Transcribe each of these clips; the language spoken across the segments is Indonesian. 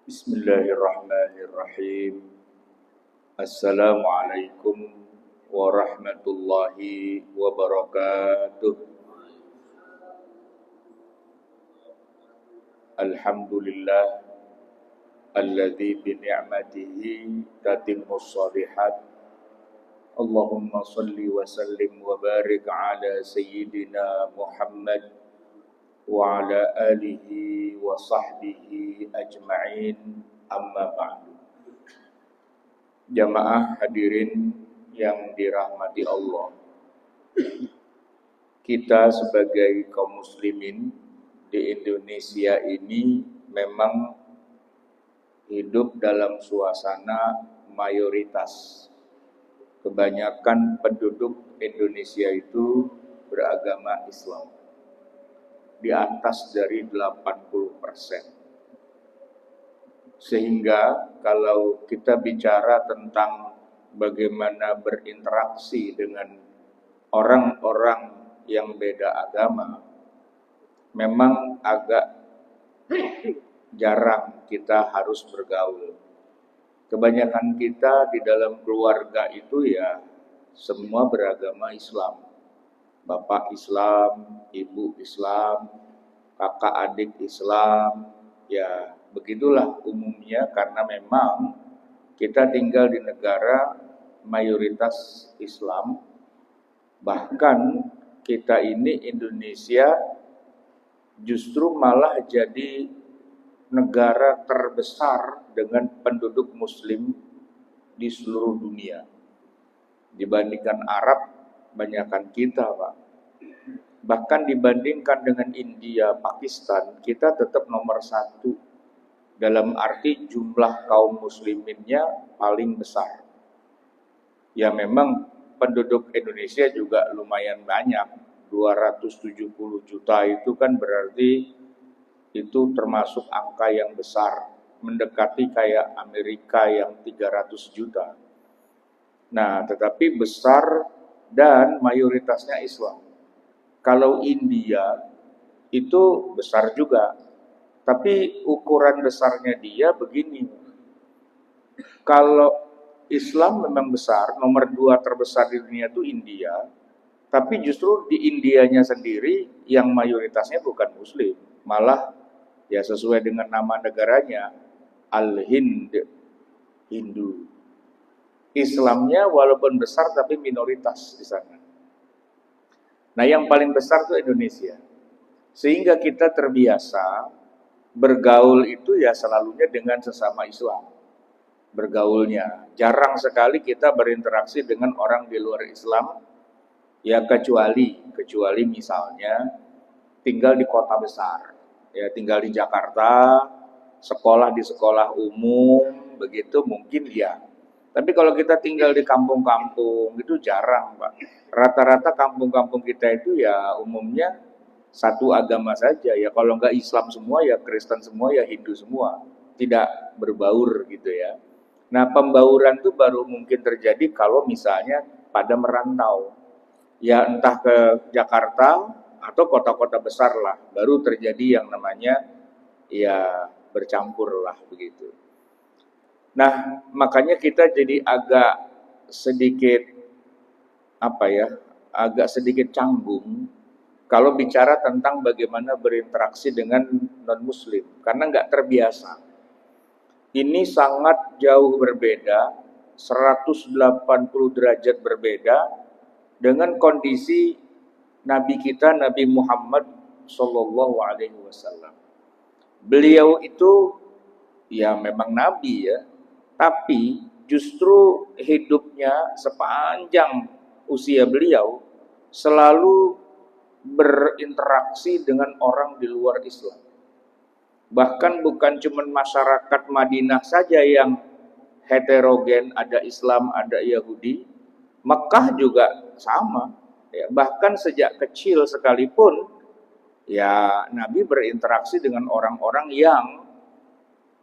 Bismillahirrahmanirrahim. Assalamualaikum warahmatullahi wabarakatuh. Alhamdulillah alladzi bi ni'matihi tatimmus shalihat. Allahumma salli wa sallim wa barik ala sayyidina Muhammad wa ala alihi wa sahbihi ajma'in, amma ba'du. Jamaah hadirin yang dirahmati Allah, kita sebagai kaum muslimin di Indonesia ini memang hidup dalam suasana mayoritas. Kebanyakan penduduk Indonesia itu beragama Islam, di atas dari 80%. Sehingga kalau kita bicara tentang bagaimana berinteraksi dengan orang-orang yang beda agama, memang agak jarang kita harus bergaul. Kebanyakan kita di dalam keluarga itu ya semua beragama Islam. Bapak Islam, ibu Islam, kakak adik Islam, ya begitulah umumnya karena memang kita tinggal di negara mayoritas Islam. Bahkan kita ini Indonesia justru malah jadi negara terbesar dengan penduduk muslim di seluruh dunia. Dibandingkan Arab, banyakkan kita, Pak. Bahkan dibandingkan dengan India, Pakistan, kita tetap nomor 1. Dalam arti jumlah kaum musliminnya paling besar. Ya memang penduduk Indonesia juga lumayan banyak. 270 juta itu kan berarti itu termasuk angka yang besar. Mendekati kayak Amerika yang 300 juta. Nah, tetapi besar dan mayoritasnya Islam. Kalau India itu besar juga, tapi ukuran besarnya dia begini. Kalau Islam memang besar, nomor 2 terbesar di dunia itu India, tapi justru di Indianya sendiri yang mayoritasnya bukan Muslim, malah ya sesuai dengan nama negaranya, Al-Hind, Hindu. Islamnya walaupun besar tapi minoritas di sana. Nah, yang paling besar itu Indonesia. Sehingga kita terbiasa bergaul itu ya selalunya dengan sesama Islam. Bergaulnya. Jarang sekali kita berinteraksi dengan orang di luar Islam, ya kecuali misalnya tinggal di kota besar. Ya tinggal di Jakarta, sekolah di sekolah umum, begitu mungkin ya. Tapi kalau kita tinggal di kampung-kampung itu jarang, Pak. Rata-rata kampung-kampung kita itu ya umumnya satu agama saja. Ya kalau enggak Islam semua, ya Kristen semua, ya Hindu semua. Tidak berbaur gitu ya. Nah, pembauran itu baru mungkin terjadi kalau misalnya pada merantau. Ya entah ke Jakarta atau kota-kota besar lah. Baru terjadi yang namanya ya bercampur lah begitu. Nah, makanya kita jadi agak sedikit agak sedikit canggung kalau bicara tentang bagaimana berinteraksi dengan non-muslim karena nggak terbiasa. Ini sangat jauh berbeda, 180 derajat berbeda dengan kondisi Nabi kita Nabi Muhammad Sallallahu Alaihi Wasallam. Beliau itu ya memang Nabi ya, tapi justru hidupnya sepanjang usia beliau selalu berinteraksi dengan orang di luar Islam. Bahkan bukan cuma masyarakat Madinah saja yang heterogen, ada Islam, ada Yahudi. Mekah juga sama. Ya, bahkan sejak kecil sekalipun, ya Nabi berinteraksi dengan orang-orang yang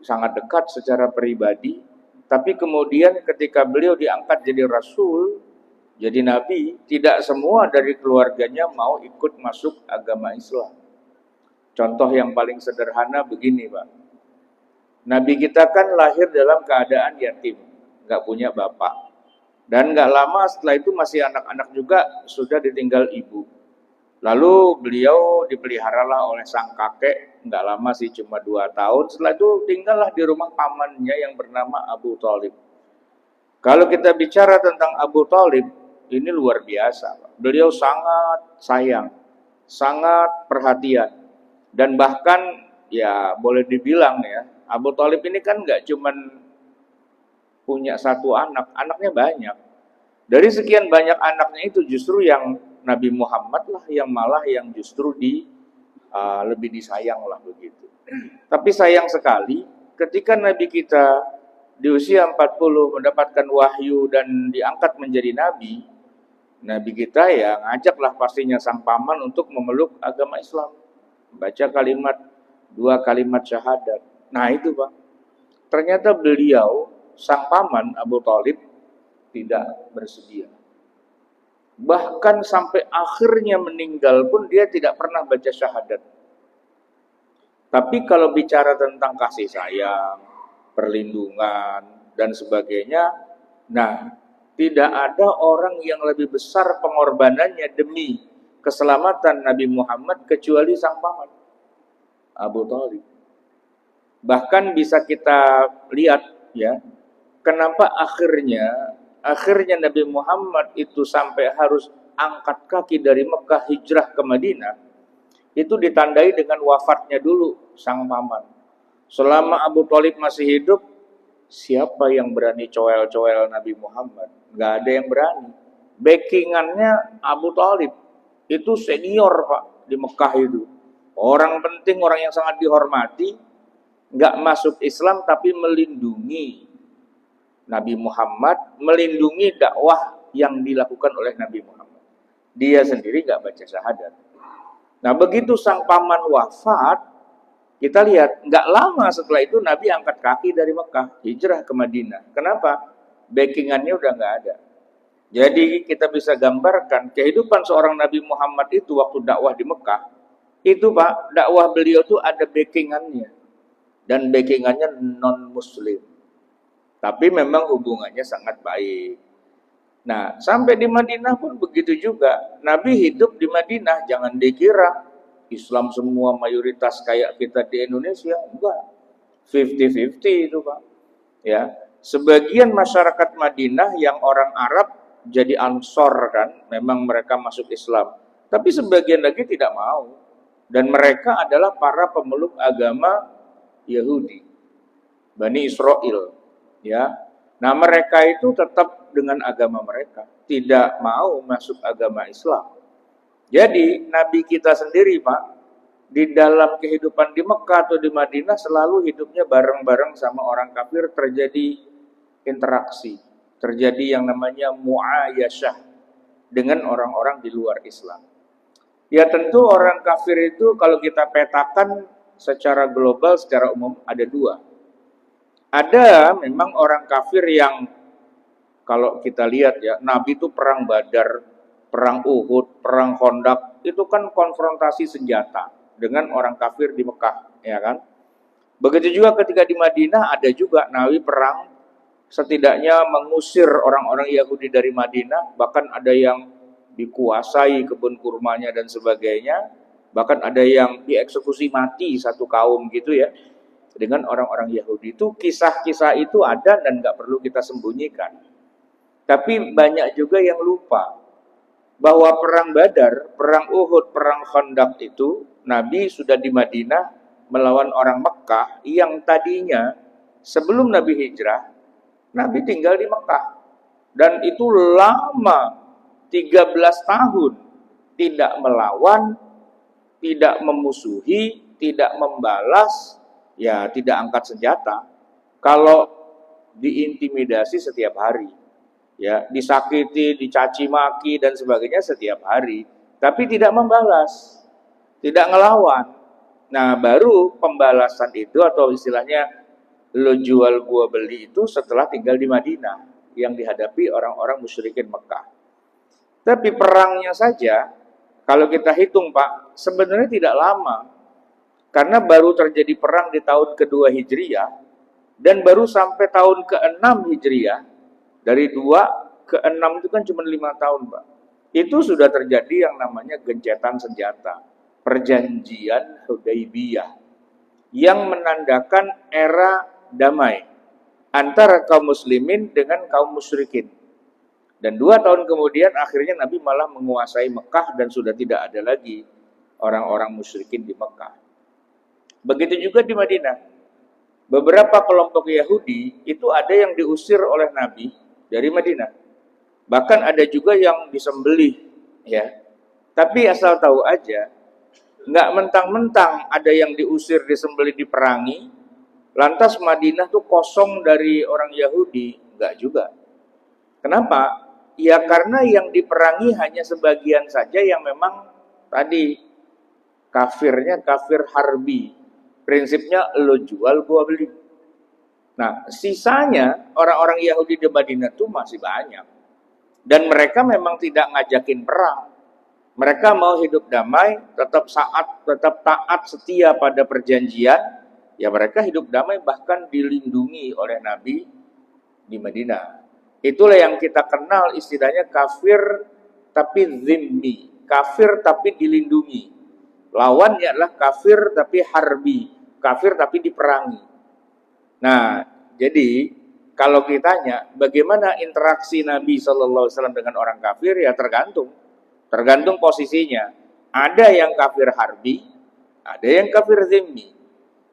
sangat dekat secara pribadi. Tapi kemudian ketika beliau diangkat jadi Rasul, jadi Nabi, tidak semua dari keluarganya mau ikut masuk agama Islam. Contoh yang paling sederhana begini, Pak. Nabi kita kan lahir dalam keadaan yatim, nggak punya bapak. Dan nggak lama setelah itu masih anak-anak juga sudah ditinggal ibu. Lalu beliau dipeliharalah oleh sang kakek, nggak lama sih cuma 2 tahun. Setelah itu tinggallah di rumah pamannya yang bernama Abu Thalib. Kalau kita bicara tentang Abu Thalib, ini luar biasa. Beliau sangat sayang, sangat perhatian. Dan bahkan ya boleh dibilang ya, Abu Thalib ini kan nggak cuman punya satu anak, anaknya banyak. Dari sekian banyak anaknya itu justru yang Nabi Muhammad lah yang malah yang justru lebih disayang lah begitu. Tapi sayang sekali ketika Nabi kita di usia 40 mendapatkan wahyu dan diangkat menjadi nabi, Nabi kita ya ngajaklah pastinya sang paman untuk memeluk agama Islam. Baca dua kalimat syahadat. Nah itu Pak, ternyata beliau, sang paman Abu Thalib tidak bersedia. Bahkan sampai akhirnya meninggal pun dia tidak pernah baca syahadat. Tapi kalau bicara tentang kasih sayang, perlindungan, dan sebagainya, nah tidak ada orang yang lebih besar pengorbanannya demi keselamatan Nabi Muhammad kecuali sang paman Abu Thalib. Bahkan bisa kita lihat ya, kenapa akhirnya Nabi Muhammad itu sampai harus angkat kaki dari Mekah hijrah ke Madinah, itu ditandai dengan wafatnya dulu sang paman. Selama Abu Thalib masih hidup, siapa yang berani coel-coel Nabi Muhammad? Nggak ada yang berani. Backingannya Abu Thalib itu senior Pak di Mekah itu. Orang penting, orang yang sangat dihormati, nggak masuk Islam tapi melindungi Nabi Muhammad, melindungi dakwah yang dilakukan oleh Nabi Muhammad. Dia sendiri nggak baca syahadat. Nah begitu sang paman wafat, kita lihat nggak lama setelah itu Nabi angkat kaki dari Mekah, hijrah ke Madinah. Kenapa? Backingannya udah nggak ada. Jadi kita bisa gambarkan kehidupan seorang Nabi Muhammad itu waktu dakwah di Mekah, itu Pak, dakwah beliau tuh ada backingannya. Dan backingannya non-muslim. Tapi memang hubungannya sangat baik. Nah, sampai di Madinah pun begitu juga. Nabi hidup di Madinah, jangan dikira Islam semua mayoritas kayak kita di Indonesia. Enggak. 50-50 itu Pak. Ya, sebagian masyarakat Madinah yang orang Arab jadi Ansor kan, memang mereka masuk Islam. Tapi sebagian lagi tidak mau. Dan mereka adalah para pemeluk agama Yahudi, Bani Israel, ya. Nah mereka itu tetap dengan agama mereka, tidak mau masuk agama Islam. Jadi Nabi kita sendiri Pak, di dalam kehidupan di Mekah atau di Madinah selalu hidupnya bareng-bareng sama orang kafir, terjadi interaksi, terjadi yang namanya mu'ayasyah dengan orang-orang di luar Islam. Ya tentu orang kafir itu kalau kita petakan secara global, secara umum ada dua. Ada memang orang kafir yang kalau kita lihat ya, Nabi itu perang Badar, perang Uhud, perang Khandaq, itu kan konfrontasi senjata dengan orang kafir di Mekah, ya kan? Begitu juga ketika di Madinah ada juga Nabi perang, setidaknya mengusir orang-orang Yahudi dari Madinah, bahkan ada yang dikuasai kebun kurmanya dan sebagainya. Bahkan ada yang dieksekusi mati satu kaum gitu ya. Dengan orang-orang Yahudi itu, kisah-kisah itu ada dan nggak perlu kita sembunyikan. Tapi banyak juga yang lupa bahwa perang Badar, perang Uhud, perang Khandaq itu Nabi sudah di Madinah melawan orang Mekah yang tadinya sebelum Nabi hijrah, Nabi tinggal di Mekah. Dan itu lama, 13 tahun tidak melawan, tidak memusuhi, tidak membalas, ya tidak angkat senjata. Kalau diintimidasi setiap hari, ya disakiti, dicaci maki dan sebagainya setiap hari, tapi tidak membalas, tidak ngelawan. Nah baru pembalasan itu atau istilahnya lo jual gua beli itu setelah tinggal di Madinah yang dihadapi orang-orang musyrikin Mekah. Tapi perangnya saja kalau kita hitung Pak, sebenarnya tidak lama. Karena baru terjadi perang di tahun kedua Hijriyah, Dan baru sampai tahun ke-6 Hijriah, dari 2 ke 6 itu kan cuma 5 tahun, Pak. Itu sudah terjadi yang namanya gencatan senjata, perjanjian Hudaybiyah, yang menandakan era damai antara kaum muslimin dengan kaum musyrikin. Dan 2 tahun kemudian akhirnya Nabi malah menguasai Mekah dan sudah tidak ada lagi orang-orang musyrikin di Mekah. Begitu juga di Madinah. Beberapa kelompok Yahudi itu ada yang diusir oleh Nabi dari Madinah. Bahkan ada juga yang disembelih, ya. Tapi asal tahu aja, nggak mentang-mentang ada yang diusir, disembelih, diperangi, lantas Madinah tuh kosong dari orang Yahudi, nggak juga. Kenapa? Ya karena yang diperangi hanya sebagian saja yang memang tadi kafirnya kafir harbi. Prinsipnya lo jual gua beli. Nah, sisanya orang-orang Yahudi di Madinah itu masih banyak. Dan mereka memang tidak ngajakin perang. Mereka mau hidup damai, tetap taat, setia pada perjanjian. Ya mereka hidup damai bahkan dilindungi oleh Nabi di Madinah. Itulah yang kita kenal istilahnya kafir tapi zimmi, kafir tapi dilindungi. Lawannya adalah kafir tapi harbi, kafir tapi diperangi. Nah, jadi kalau ditanya bagaimana interaksi Nabi SAW dengan orang kafir, ya tergantung posisinya. Ada yang kafir harbi, ada yang kafir zimmi.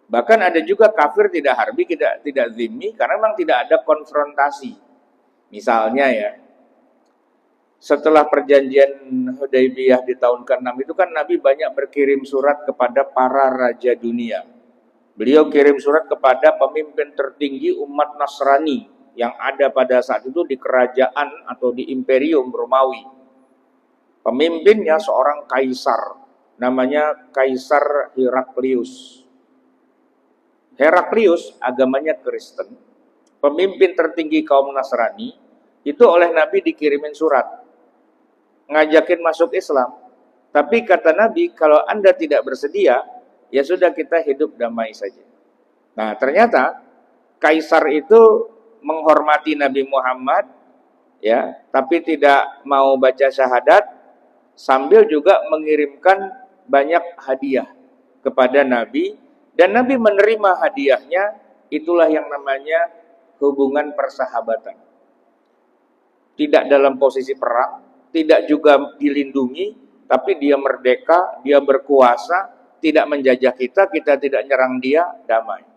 Bahkan ada juga kafir tidak harbi, tidak zimmi, karena memang tidak ada konfrontasi. Misalnya ya, setelah perjanjian Hudaybiyah di tahun ke-6 itu kan Nabi banyak berkirim surat kepada para raja dunia. Beliau kirim surat kepada pemimpin tertinggi umat Nasrani yang ada pada saat itu di kerajaan atau di Imperium Romawi. Pemimpinnya seorang kaisar, namanya Kaisar Heraklius. Heraklius agamanya Kristen. Pemimpin tertinggi kaum Nasrani, itu oleh Nabi dikirimin surat, ngajakin masuk Islam. Tapi kata Nabi, kalau Anda tidak bersedia, ya sudah kita hidup damai saja. Nah ternyata, Kaisar itu menghormati Nabi Muhammad, ya, tapi tidak mau baca syahadat, sambil juga mengirimkan banyak hadiah kepada Nabi, dan Nabi menerima hadiahnya. Itulah yang namanya hubungan persahabatan. Tidak dalam posisi perang, tidak juga dilindungi, tapi dia merdeka, dia berkuasa, tidak menjajah kita, kita tidak nyerang dia, damai.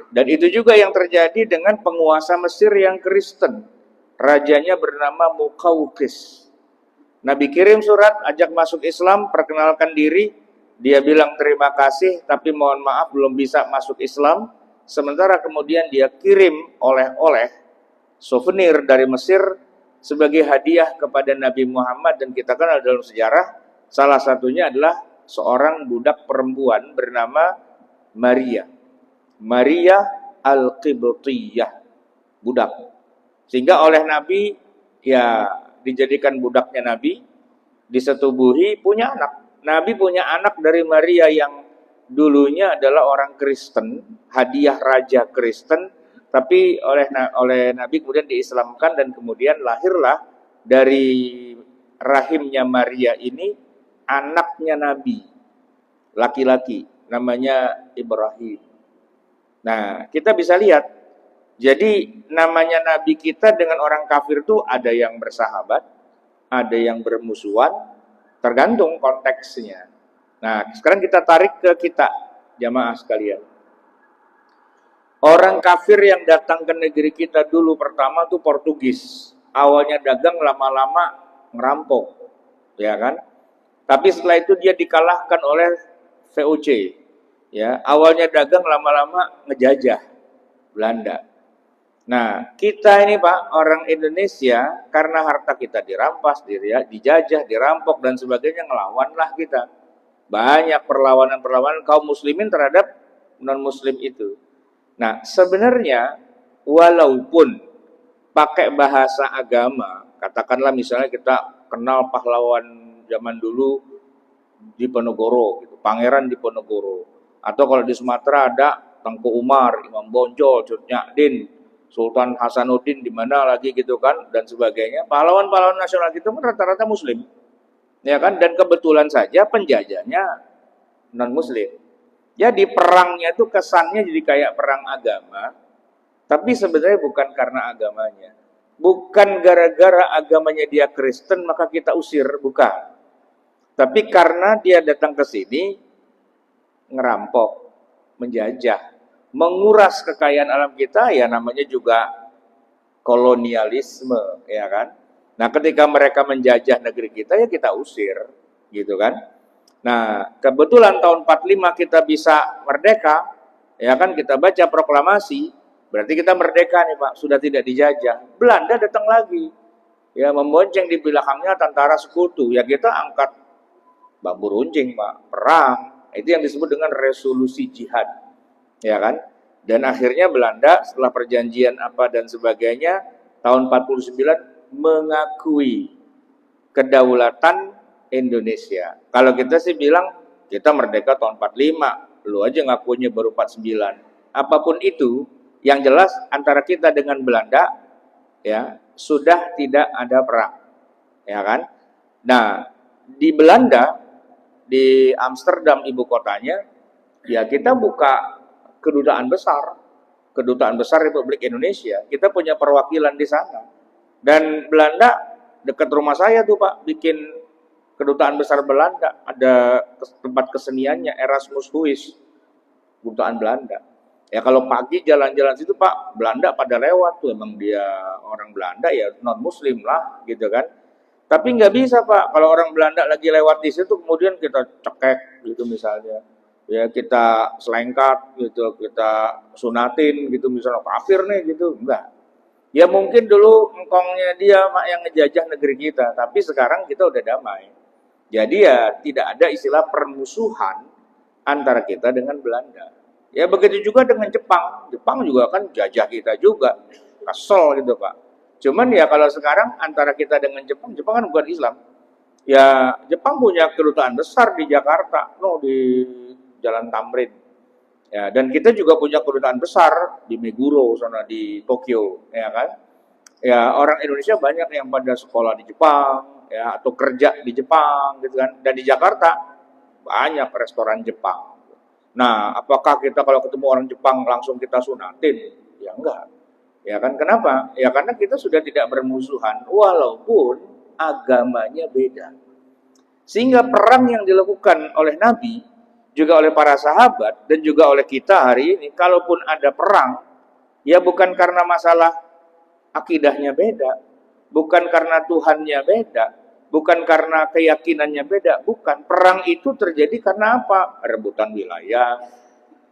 Dan itu juga yang terjadi dengan penguasa Mesir yang Kristen. Rajanya bernama Muqawqis. Nabi kirim surat, ajak masuk Islam, perkenalkan diri, dia bilang terima kasih, tapi mohon maaf belum bisa masuk Islam. Sementara kemudian dia kirim oleh-oleh souvenir dari Mesir sebagai hadiah kepada Nabi Muhammad. Dan kita kenal dalam sejarah, salah satunya adalah seorang budak perempuan bernama Maria Al-Qibtiyah, budak. Sehingga oleh Nabi ya dijadikan budaknya Nabi, disetubuhi, punya anak. Nabi punya anak dari Maria yang dulunya adalah orang Kristen, hadiah raja Kristen, tapi oleh Nabi kemudian diislamkan dan kemudian lahirlah dari rahimnya Maria ini anaknya Nabi, laki-laki, namanya Ibrahim. Nah, kita bisa lihat, jadi namanya Nabi kita dengan orang kafir itu ada yang bersahabat, ada yang bermusuhan, tergantung konteksnya. Nah, sekarang kita tarik ke kita, jamaah sekalian. Orang kafir yang datang ke negeri kita dulu pertama tuh Portugis. Awalnya dagang, lama-lama ngerampok, ya kan? Tapi setelah itu dia dikalahkan oleh VOC. Ya, awalnya dagang, lama-lama ngejajah Belanda. Nah, kita ini Pak, orang Indonesia, karena harta kita dirampas, dijajah, dirampok dan sebagainya, ngelawanlah kita. Banyak perlawanan-perlawanan kaum muslimin terhadap non-muslim itu. Nah, sebenarnya walaupun pakai bahasa agama, katakanlah misalnya kita kenal pahlawan zaman dulu Diponegoro, gitu, Pangeran Diponegoro. Atau kalau di Sumatera ada Tengku Umar, Imam Bonjol, Cut Nyak Sultan Hasanuddin di mana lagi gitu kan dan sebagainya. Pahlawan-pahlawan nasional itu kan rata-rata muslim. Ya kan? Dan kebetulan saja penjajahnya non muslim. Jadi perangnya itu kesannya jadi kayak perang agama, tapi sebenarnya bukan karena agamanya. Bukan gara-gara agamanya dia Kristen maka kita usir, bukan. Tapi karena dia datang ke sini ngerampok, menjajah, menguras kekayaan alam kita, ya namanya juga kolonialisme, ya kan? Nah, ketika mereka menjajah negeri kita, ya kita usir, gitu kan? Nah, kebetulan tahun 45 kita bisa merdeka, ya kan? Kita baca proklamasi, berarti kita merdeka nih Pak, sudah tidak dijajah. Belanda datang lagi, ya membonceng di belakangnya tentara sekutu, ya kita angkat bambu runcing Pak, perang. Itu yang disebut dengan resolusi jihad, ya kan? Dan akhirnya Belanda setelah perjanjian apa dan sebagainya tahun 49 mengakui kedaulatan Indonesia. Kalau kita sih bilang kita merdeka tahun 45, lu aja ngakunya baru 49. Apapun itu, yang jelas antara kita dengan Belanda ya sudah tidak ada perang, ya kan? Nah, di Belanda, di Amsterdam ibu kotanya, ya kita buka kedutaan besar Republik Indonesia. Kita punya perwakilan di sana. Dan Belanda dekat rumah saya tuh Pak bikin kedutaan besar Belanda, ada tempat keseniannya Erasmus Huis, kedutaan Belanda. Ya kalau pagi jalan-jalan situ Pak, Belanda pada lewat tuh, emang dia orang Belanda ya non Muslim lah gitu kan. Tapi nggak bisa Pak, kalau orang Belanda lagi lewat di situ kemudian kita cekek gitu misalnya. Ya kita selengkat gitu, kita sunatin gitu misalnya, kafir nih gitu, enggak. Ya mungkin dulu engkongnya dia Mak yang ngejajah negeri kita, tapi sekarang kita udah damai. Jadi ya tidak ada istilah permusuhan antara kita dengan Belanda. Ya begitu juga dengan Jepang. Jepang juga kan jajah kita juga. Kesel gitu Pak. Cuman ya kalau sekarang antara kita dengan Jepang, Jepang kan bukan Islam. Ya Jepang punya kedutaan besar di Jakarta, di Jalan Tamrin. Ya, dan kita juga punya kedutaan besar di Meguro, sana di Tokyo, ya kan? Ya, orang Indonesia banyak yang pada sekolah di Jepang, ya, atau kerja di Jepang, gitu kan? Dan di Jakarta banyak restoran Jepang. Nah, apakah kita kalau ketemu orang Jepang langsung kita sunatin? Ya enggak. Ya kan? Kenapa? Ya karena kita sudah tidak bermusuhan, walaupun agamanya beda. Sehingga perang yang dilakukan oleh Nabi juga oleh para sahabat dan juga oleh kita hari ini, kalaupun ada perang, ya bukan karena masalah akidahnya beda, bukan karena Tuhannya beda, bukan karena keyakinannya beda, bukan. Perang itu terjadi karena apa? Rebutan wilayah,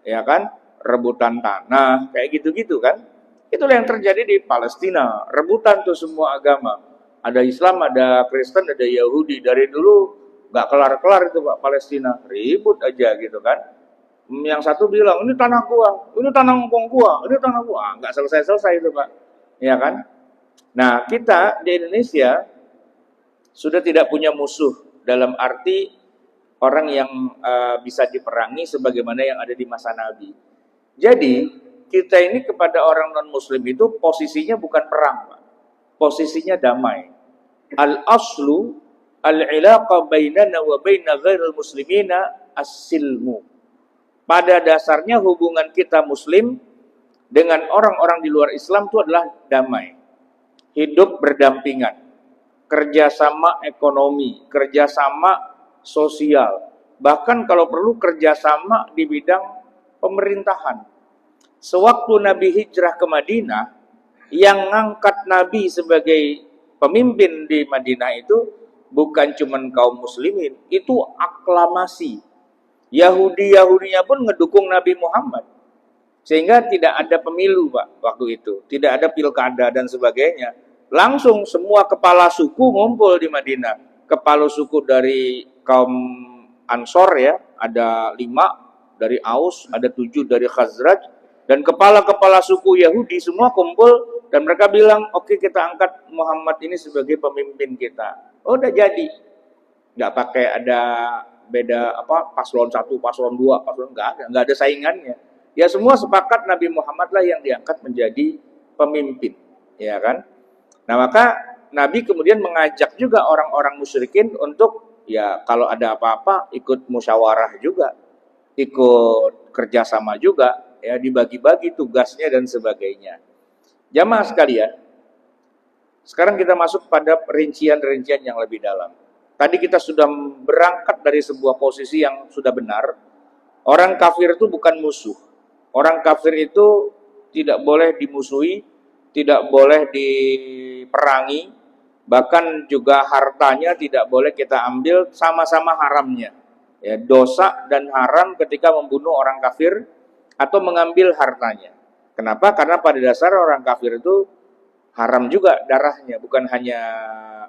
ya kan? Rebutan tanah, kayak gitu-gitu kan? Itulah yang terjadi di Palestina, rebutan tuh semua agama. Ada Islam, ada Kristen, ada Yahudi. Dari dulu nggak kelar-kelar itu Pak, Palestina, ribut aja gitu kan. Yang satu bilang ini tanah gua, ini tanah ngkong gua, ini tanah gua, nggak selesai-selesai itu Pak, ya kan. Nah kita di Indonesia sudah tidak punya musuh dalam arti orang yang bisa diperangi sebagaimana yang ada di masa Nabi. Jadi kita ini kepada orang non Muslim itu posisinya bukan perang Pak, posisinya damai. Al-aslu al-ilaqa bainana wa baina ghairil muslimina as-silmu. Pada dasarnya hubungan kita muslim dengan orang-orang di luar Islam itu adalah damai. Hidup berdampingan. Kerjasama ekonomi, kerjasama sosial. Bahkan kalau perlu kerjasama di bidang pemerintahan. Sewaktu Nabi hijrah ke Madinah, yang ngangkat Nabi sebagai pemimpin di Madinah itu bukan cuma kaum muslimin, itu aklamasi. Yahudi-Yahudinya pun ngedukung Nabi Muhammad. Sehingga tidak ada pemilu Pak waktu itu. Tidak ada pilkada dan sebagainya. Langsung semua kepala suku ngumpul di Madinah. Kepala suku dari kaum Ansor ya, ada 5 dari Aus, ada 7 dari Khazraj. Dan kepala-kepala suku Yahudi semua kumpul dan mereka bilang, oke, kita angkat Muhammad ini sebagai pemimpin kita. Oh, udah jadi. Nggak pakai ada beda paslon 1, paslon 2, paslon nggak ada saingannya. Ya semua sepakat Nabi Muhammad lah yang diangkat menjadi pemimpin, ya kan? Nah, maka Nabi kemudian mengajak juga orang-orang musyrikin untuk ya kalau ada apa-apa ikut musyawarah juga, ikut kerjasama juga, ya dibagi-bagi tugasnya dan sebagainya. Jamaah sekalian, sekarang kita masuk pada rincian-rincian yang lebih dalam. Tadi kita sudah berangkat dari sebuah posisi yang sudah benar. Orang kafir itu bukan musuh. Orang kafir itu tidak boleh dimusuhi, tidak boleh diperangi, bahkan juga hartanya tidak boleh kita ambil, sama-sama haramnya. Ya, dosa dan haram ketika membunuh orang kafir atau mengambil hartanya. Kenapa? Karena pada dasar orang kafir itu haram juga darahnya, bukan hanya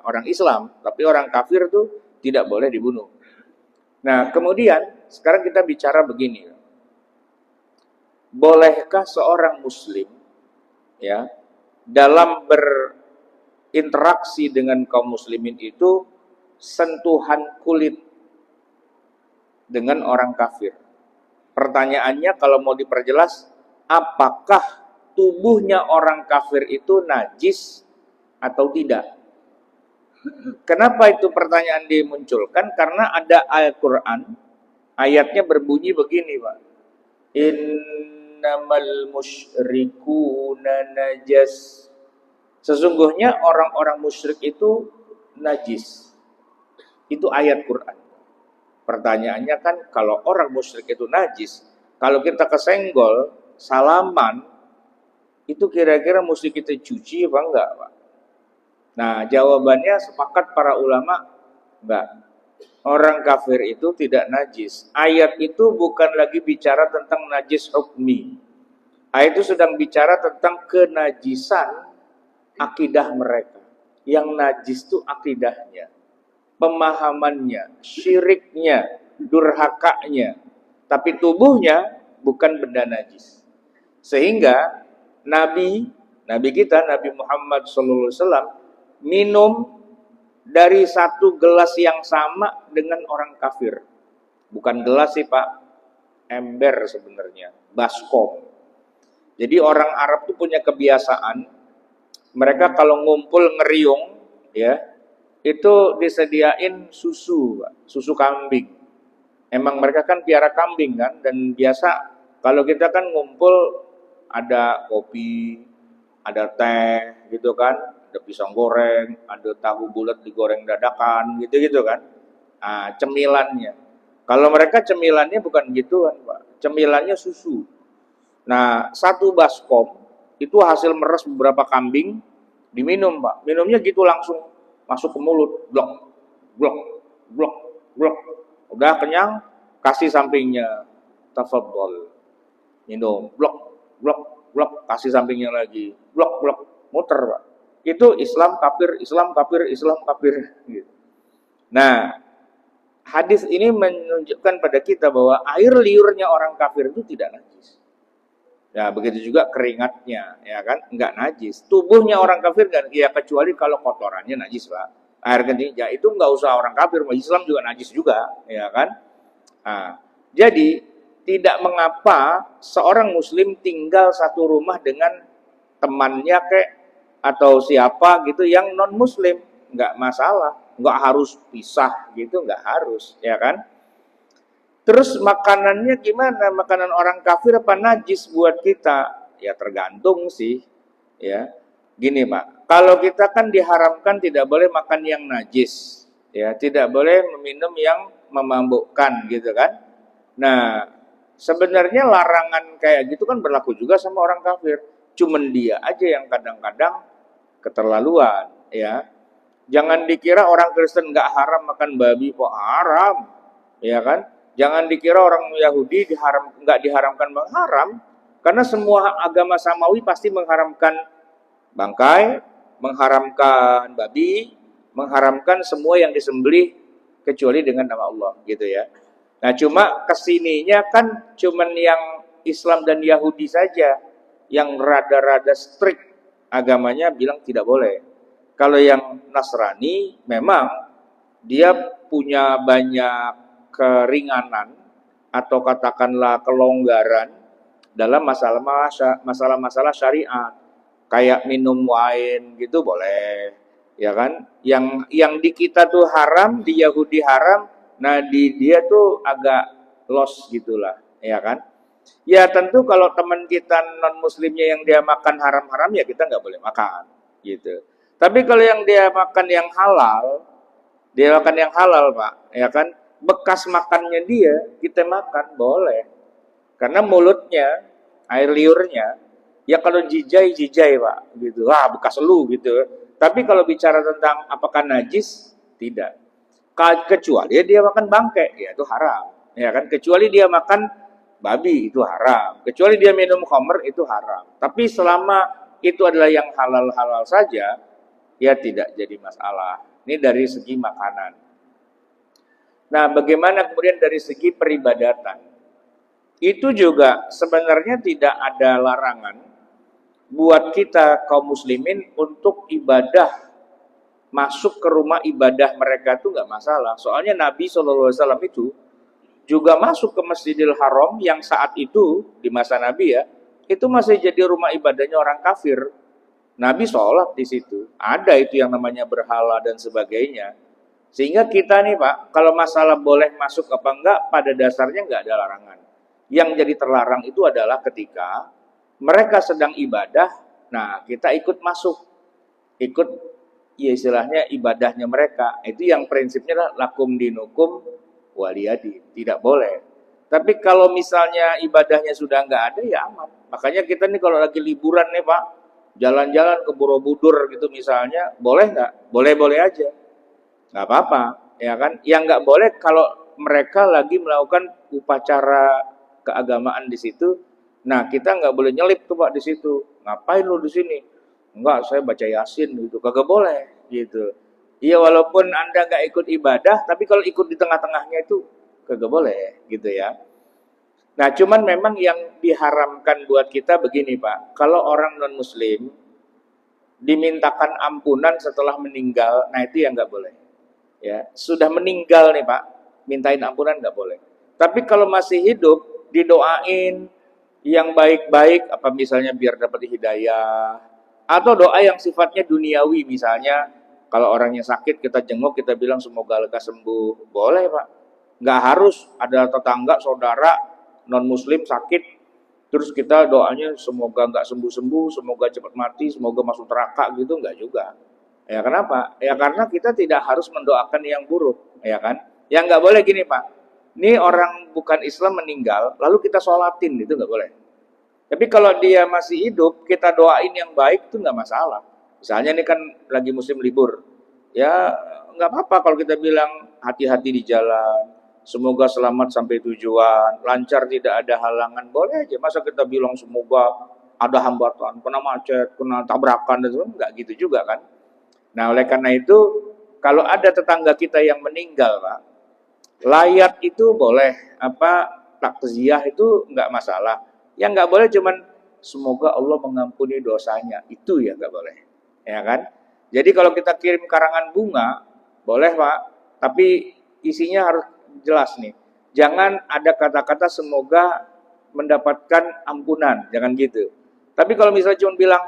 orang Islam, tapi orang kafir itu tidak boleh dibunuh. Nah, kemudian sekarang kita bicara begini. Bolehkah seorang muslim ya dalam berinteraksi dengan kaum muslimin itu sentuhan kulit dengan orang kafir? Pertanyaannya kalau mau diperjelas, apakah tubuhnya orang kafir itu najis atau tidak? Kenapa itu pertanyaan dimunculkan? Karena ada Al-Quran, ayatnya berbunyi begini, Pak. Innamal musyrikuna najas. Sesungguhnya orang-orang musyrik itu najis. Itu ayat Quran. Pertanyaannya kan, kalau orang musyrik itu najis, kalau kita kesenggol, salaman, itu kira-kira mesti kita cuci apa enggak, Pak? Nah, jawabannya sepakat para ulama, enggak. Orang kafir itu tidak najis. Ayat itu bukan lagi bicara tentang najis hukmi. Ayat itu sedang bicara tentang kenajisan akidah mereka. Yang najis itu akidahnya, pemahamannya, syiriknya, durhakanya. Tapi tubuhnya bukan benda najis. Sehingga Nabi kita, Nabi Muhammad SAW, minum dari satu gelas yang sama dengan orang kafir. Bukan gelas sih Pak, ember sebenarnya, baskom. Jadi orang Arab itu punya kebiasaan, mereka kalau ngumpul ngeriung, ya, itu disediain susu, Pak, susu kambing. Emang mereka kan piara kambing kan, dan biasa kalau kita kan ngumpul ada kopi, ada teh gitu kan, ada pisang goreng, ada tahu bulat digoreng dadakan gitu-gitu kan. Nah, cemilannya. Kalau mereka cemilannya bukan gituan, Pak. Cemilannya susu. Nah, satu baskom itu hasil meres beberapa kambing diminum, Pak. Minumnya gitu langsung masuk ke mulut, blok, blok, blok, blok. Udah kenyang, kasih sampingnya, tafadhol. Minum, blok, blok, blok, kasih sampingnya lagi, blok, blok, muter, Pak. Itu Islam kafir, Islam kafir, Islam kafir. Gitu. Nah, hadis ini menunjukkan pada kita bahwa air liurnya orang kafir itu tidak najis. Ya, begitu juga keringatnya, ya kan, enggak najis. Tubuhnya orang kafir kan, ya kecuali kalau kotorannya najis, Pak. Air kencing, ya itu enggak usah orang kafir, Islam juga najis juga, ya kan. Nah, jadi tidak mengapa seorang muslim tinggal satu rumah dengan temannya atau siapa gitu yang non muslim, nggak masalah, nggak harus pisah gitu, nggak harus, ya kan. Terus makanannya gimana? Makanan orang kafir apa najis buat kita? Ya tergantung sih, ya. Gini Pak, kalau kita kan diharamkan tidak boleh makan yang najis, ya, tidak boleh meminum yang memabukkan gitu kan. Nah, sebenarnya larangan kayak gitu kan berlaku juga sama orang kafir. Cuman dia aja yang kadang-kadang keterlaluan, ya. Jangan dikira orang Kristen nggak haram makan babi, kok haram, ya kan? Jangan dikira orang Yahudi nggak diharamkan, haram. Karena semua agama samawi pasti mengharamkan bangkai, mengharamkan babi, mengharamkan semua yang disembelih kecuali dengan nama Allah, gitu ya. Nah, cuma kesininya kan cuman yang Islam dan Yahudi saja yang rada-rada strict agamanya bilang tidak boleh. Kalau yang Nasrani memang dia punya banyak keringanan atau katakanlah kelonggaran dalam masalah-masalah syariat. Kayak minum wine gitu boleh, ya kan? Yang di kita tuh haram, di Yahudi haram, nah di dia tuh agak lost gitulah, ya kan? Ya tentu kalau teman kita non muslimnya yang dia makan haram-haram ya kita nggak boleh makan, gitu. Tapi kalau yang dia makan yang halal Pak, ya kan? Bekas makannya dia kita makan boleh. Karena mulutnya, air liurnya, ya kalau jijai Pak, gitu. Wah, bekas lu gitu. Tapi kalau bicara tentang apakah najis, tidak. Kecuali dia makan bangkai, ya itu haram. Ya kan? Kecuali dia makan babi, itu haram. Kecuali dia minum khamr, itu haram. Tapi selama itu adalah yang halal-halal saja, ya tidak jadi masalah. Ini dari segi makanan. Nah, bagaimana kemudian dari segi peribadatan? Itu juga sebenarnya tidak ada larangan buat kita kaum muslimin untuk ibadah, masuk ke rumah ibadah mereka itu nggak masalah. Soalnya Nabi SAW itu juga masuk ke Masjidil Haram yang saat itu di masa Nabi ya, itu masih jadi rumah ibadahnya orang kafir. Nabi sholat di situ. Ada itu yang namanya berhala dan sebagainya. Sehingga kita nih Pak, kalau masalah boleh masuk apa enggak, pada dasarnya enggak ada larangan. Yang jadi terlarang itu adalah ketika mereka sedang ibadah, nah kita ikut masuk, ikut ya istilahnya ibadahnya mereka. Itu yang prinsipnya lah lakum dinukum waliyadi, tidak boleh. Tapi kalau misalnya ibadahnya sudah enggak ada ya aman. Makanya kita nih kalau lagi liburan nih Pak, jalan-jalan ke Borobudur gitu misalnya, boleh nggak? Boleh-boleh aja, nggak apa-apa, ya kan? Yang nggak boleh kalau mereka lagi melakukan upacara keagamaan di situ, nah kita nggak boleh nyelip tuh Pak di situ. Ngapain lu di sini? Enggak, saya baca Yasin gitu, kagak boleh gitu. Iya walaupun Anda nggak ikut ibadah, tapi kalau ikut di tengah-tengahnya itu kagak boleh gitu ya. Nah, cuman memang yang diharamkan buat kita begini, Pak. Kalau orang non-muslim dimintakan ampunan setelah meninggal, nah itu yang nggak boleh. Ya, sudah meninggal nih, Pak, mintain ampunan nggak boleh. Tapi kalau masih hidup, didoain yang baik-baik, apa misalnya biar dapat hidayah, atau doa yang sifatnya duniawi, misalnya kalau orangnya sakit kita jenguk, kita bilang semoga lekas sembuh, boleh, Pak. Nggak harus ada tetangga, saudara, non-muslim sakit, terus kita doanya semoga nggak sembuh-sembuh, semoga cepat mati, semoga masuk neraka gitu, nggak juga. Ya kenapa? Ya karena kita tidak harus mendoakan yang buruk, ya kan? Yang nggak boleh gini Pak, ini orang bukan Islam meninggal, lalu kita sholatin, itu nggak boleh. Tapi kalau dia masih hidup, kita doain yang baik itu nggak masalah. Misalnya ini kan lagi musim libur, ya nggak apa-apa kalau kita bilang hati-hati di jalan, semoga selamat sampai tujuan, lancar tidak ada halangan, boleh aja. Masa kita bilang semoga ada hambatan, kena macet, kena tabrakan, dan sebagainya, nggak gitu juga kan. Nah oleh karena itu, kalau ada tetangga kita yang meninggal Pak, layat itu boleh, takziah itu nggak masalah. Yang nggak boleh cuman semoga Allah mengampuni dosanya, itu ya nggak boleh, ya kan? Jadi kalau kita kirim karangan bunga, boleh Pak, tapi isinya harus jelas nih. Jangan ada kata-kata semoga mendapatkan ampunan, jangan gitu. Tapi kalau misalnya cuma bilang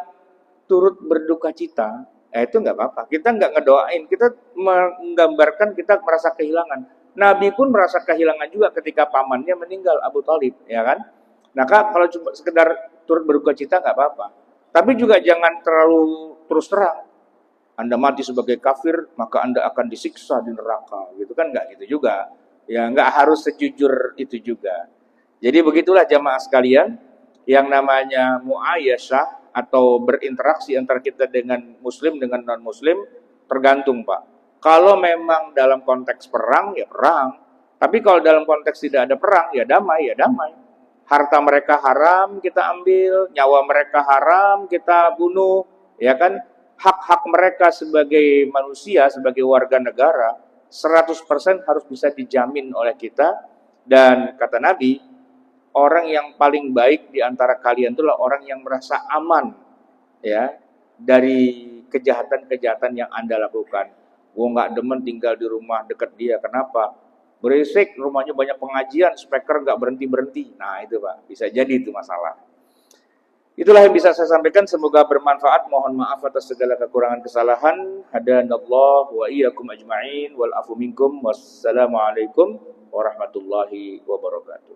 turut berduka cita, itu nggak apa-apa. Kita nggak ngedoain, kita menggambarkan kita merasa kehilangan. Nabi pun merasa kehilangan juga ketika pamannya meninggal, Abu Thalib, ya kan? Nah, kalau cuma sekedar turut berduka cita nggak apa-apa. Tapi juga jangan terlalu terus terang. Anda mati sebagai kafir, maka Anda akan disiksa di neraka. Gitu kan nggak gitu juga. Ya nggak harus sejujur itu juga. Jadi begitulah jamaah sekalian, yang namanya mu'ayyashah atau berinteraksi antara kita dengan muslim dengan non-muslim tergantung Pak. Kalau memang dalam konteks perang, ya perang. Tapi kalau dalam konteks tidak ada perang, ya damai, ya damai. Harta mereka haram kita ambil, nyawa mereka haram kita bunuh, ya kan? Hak-hak mereka sebagai manusia, sebagai warga negara, 100% harus bisa dijamin oleh kita. Dan kata Nabi, orang yang paling baik di antara kalian itulah orang yang merasa aman ya dari kejahatan-kejahatan yang Anda lakukan. Gua nggak demen tinggal di rumah dekat dia. Kenapa? berisik, rumahnya banyak pengajian, speaker nggak berhenti-berhenti. Nah itu Pak, bisa jadi itu masalah. Itulah yang bisa saya sampaikan, semoga bermanfaat. Mohon maaf atas segala kekurangan kesalahan. Hadanallah wa iyyakum ajma'in wal afu minkum. Wassalamualaikum warahmatullahi wabarakatuh.